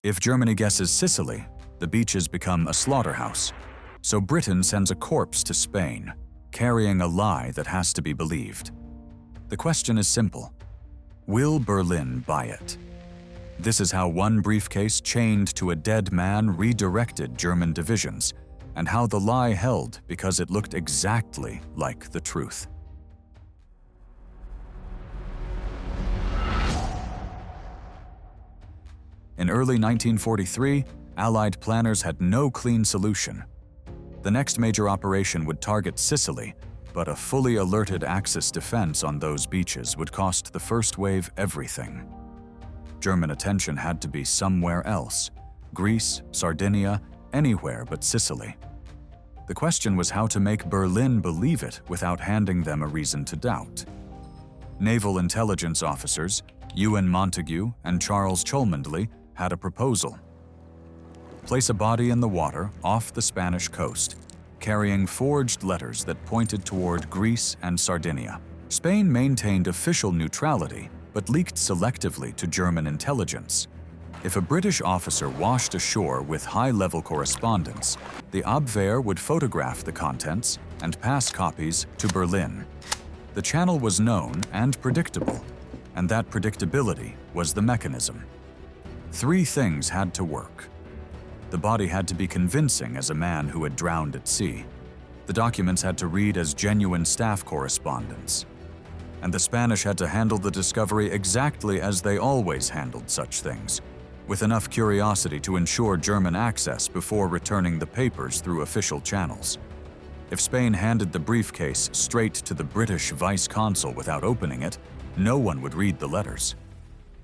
If Germany guesses Sicily, the beaches become a slaughterhouse. So Britain sends a corpse to Spain, carrying a lie that has to be believed. The question is simple: will Berlin buy it? This is how one briefcase chained to a dead man redirected German divisions, and how the lie held because it looked exactly like the truth. In early 1943, Allied planners had no clean solution. The next major operation would target Sicily, but a fully alerted Axis defense on those beaches would cost the first wave everything. German attention had to be somewhere else: Greece, Sardinia, anywhere but Sicily. The question was how to make Berlin believe it without handing them a reason to doubt. Naval intelligence officers, Ewan Montague and Charles Cholmondeley, had a proposal. Place a body in the water off the Spanish coast, carrying forged letters that pointed toward Greece and Sardinia. Spain maintained official neutrality, but leaked selectively to German intelligence. If a British officer washed ashore with high-level correspondence, the Abwehr would photograph the contents and pass copies to Berlin. The channel was known and predictable, and that predictability was the mechanism. Three things had to work. The body had to be convincing as a man who had drowned at sea. The documents had to read as genuine staff correspondence. And the Spanish had to handle the discovery exactly as they always handled such things, with enough curiosity to ensure German access before returning the papers through official channels. If Spain handed the briefcase straight to the British vice consul without opening it, no one would read the letters.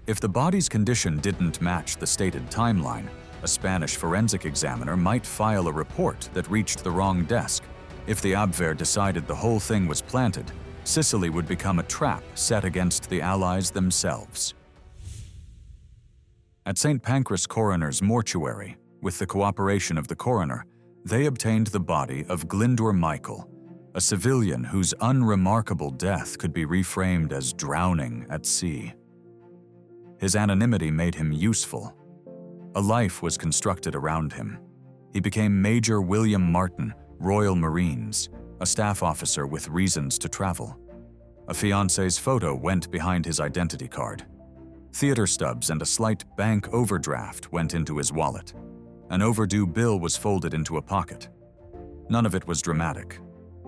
If the body's condition didn't match the stated timeline, a Spanish forensic examiner might file a report that reached the wrong desk. If the Abwehr decided the whole thing was planted, Sicily would become a trap set against the Allies themselves. At St. Pancras Coroner's mortuary, with the cooperation of the coroner, they obtained the body of Glyndwr Michael, a civilian whose unremarkable death could be reframed as drowning at sea. His anonymity made him useful. A life was constructed around him. He became Major William Martin, Royal Marines, a staff officer with reasons to travel. A fiancée's photo went behind his identity card. Theater stubs and a slight bank overdraft went into his wallet. An overdue bill was folded into a pocket. None of it was dramatic.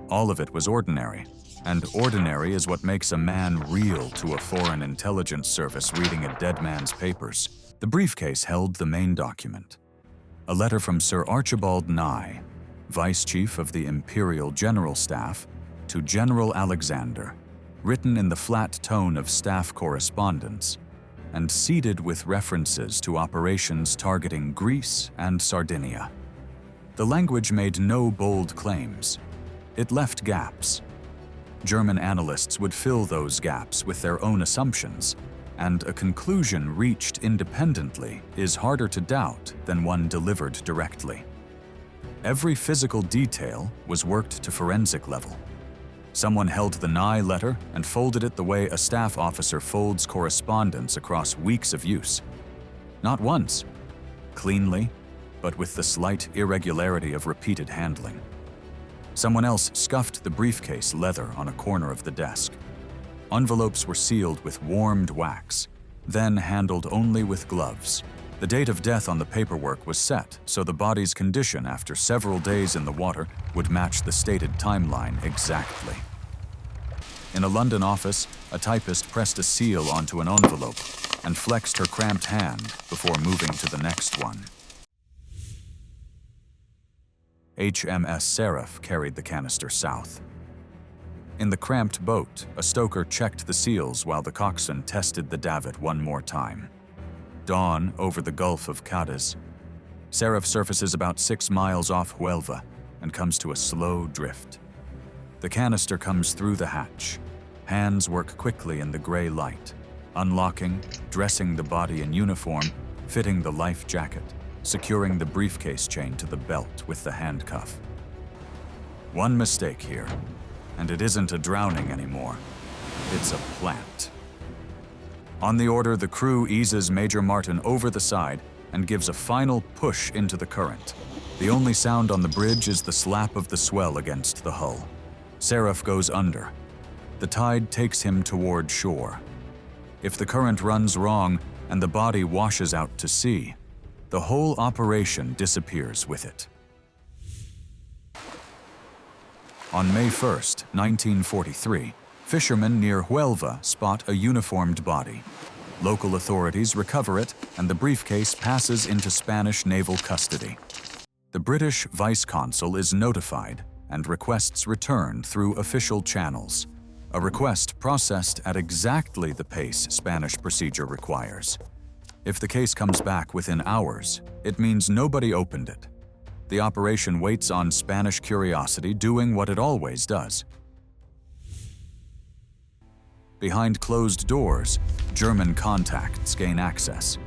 All of it was ordinary, and ordinary is what makes a man real to a foreign intelligence service reading a dead man's papers. The briefcase held the main document: a letter from Sir Archibald Nye, Vice Chief of the Imperial General Staff, to General Alexander, written in the flat tone of staff correspondence, and seeded with references to operations targeting Greece and Sardinia. The language made no bold claims. It left gaps. German analysts would fill those gaps with their own assumptions, and a conclusion reached independently is harder to doubt than one delivered directly. Every physical detail was worked to forensic level. Someone held the Nye letter and folded it the way a staff officer folds correspondence across weeks of use. Not once, cleanly, but with the slight irregularity of repeated handling. Someone else scuffed the briefcase leather on a corner of the desk. Envelopes were sealed with warmed wax, then handled only with gloves. The date of death on the paperwork was set, so the body's condition after several days in the water would match the stated timeline exactly. In a London office, a typist pressed a seal onto an envelope and flexed her cramped hand before moving to the next one. HMS Seraph carried the canister south. In the cramped boat, a stoker checked the seals while the coxswain tested the davit one more time. Dawn over the Gulf of Cadiz. Seraph surfaces about 6 miles off Huelva and comes to a slow drift. The canister comes through the hatch. Hands work quickly in the gray light, unlocking, dressing the body in uniform, fitting the life jacket, securing the briefcase chain to the belt with the handcuff. One mistake here, and it isn't a drowning anymore. It's a plant. On the order, the crew eases Major Martin over the side and gives a final push into the current. The only sound on the bridge is the slap of the swell against the hull. Seraph goes under. The tide takes him toward shore. If the current runs wrong and the body washes out to sea, the whole operation disappears with it. On May 1st, 1943, fishermen near Huelva spot a uniformed body. Local authorities recover it, and the briefcase passes into Spanish naval custody. The British vice-consul is notified and requests return through official channels, a request processed at exactly the pace Spanish procedure requires. If the case comes back within hours, it means nobody opened it. The operation waits on Spanish curiosity doing what it always does. Behind closed doors, German contacts gain access.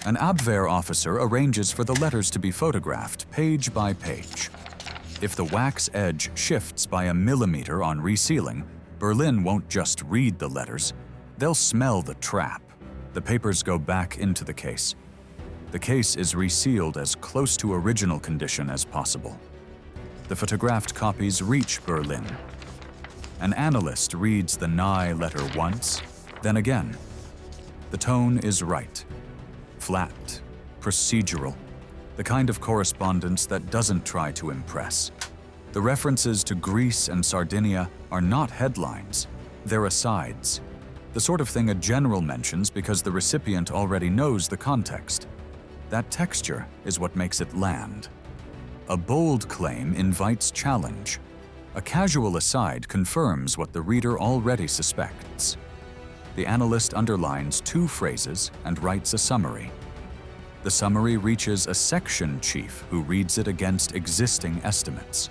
An Abwehr officer arranges for the letters to be photographed page by page. If the wax edge shifts by a millimeter on resealing, Berlin won't just read the letters, they'll smell the trap. The papers go back into the case. The case is resealed as close to original condition as possible. The photographed copies reach Berlin. An analyst reads the Nye letter once, then again. The tone is right. Flat, procedural, the kind of correspondence that doesn't try to impress. The references to Greece and Sardinia are not headlines, they're asides, the sort of thing a general mentions because the recipient already knows the context. That texture is what makes it land. A bold claim invites challenge. A casual aside confirms what the reader already suspects. The analyst underlines two phrases and writes a summary. The summary reaches a section chief who reads it against existing estimates.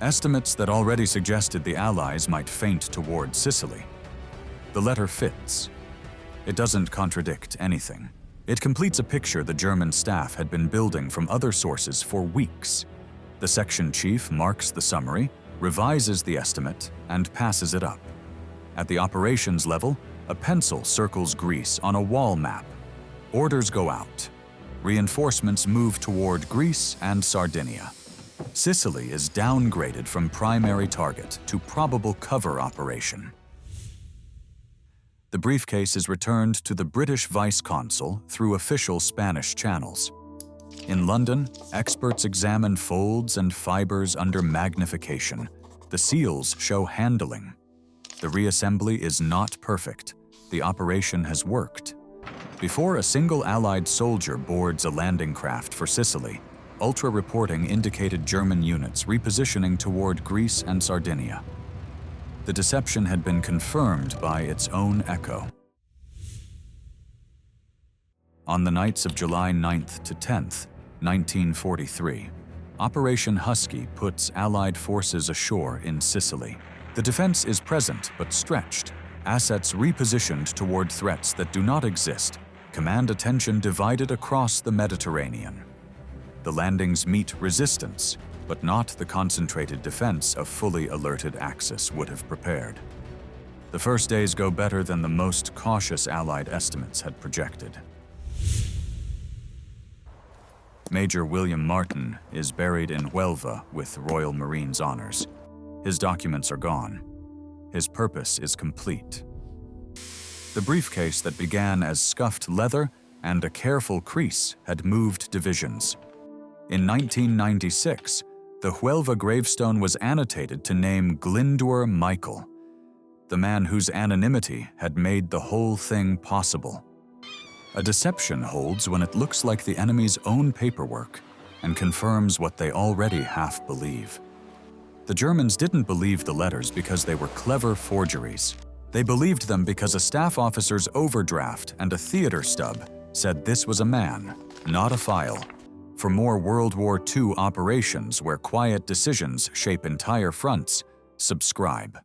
Estimates that already suggested the Allies might feint toward Sicily. The letter fits. It doesn't contradict anything. It completes a picture the German staff had been building from other sources for weeks. The section chief marks the summary, revises the estimate, and passes it up. At the operations level, a pencil circles Greece on a wall map. Orders go out. Reinforcements move toward Greece and Sardinia. Sicily is downgraded from primary target to probable cover operation. The briefcase is returned to the British vice-consul through official Spanish channels. In London, experts examine folds and fibers under magnification. The seals show handling. The reassembly is not perfect. The operation has worked. Before a single Allied soldier boards a landing craft for Sicily, ultra reporting indicated German units repositioning toward Greece and Sardinia. The deception had been confirmed by its own echo. On the nights of July 9th to 10th, 1943, Operation Husky puts Allied forces ashore in Sicily. The defense is present but stretched. Assets repositioned toward threats that do not exist. Command attention divided across the Mediterranean. The landings meet resistance, but not the concentrated defense a fully alerted Axis would have prepared. The first days go better than the most cautious Allied estimates had projected. Major William Martin is buried in Huelva with Royal Marines honors. His documents are gone. His purpose is complete. The briefcase that began as scuffed leather and a careful crease had moved divisions. In 1996, the Huelva gravestone was annotated to name Glyndwr Michael, the man whose anonymity had made the whole thing possible. A deception holds when it looks like the enemy's own paperwork and confirms what they already half believe. The Germans didn't believe the letters because they were clever forgeries. They believed them because a staff officer's overdraft and a theater stub said this was a man, not a file. For more World War II operations where quiet decisions shape entire fronts, subscribe.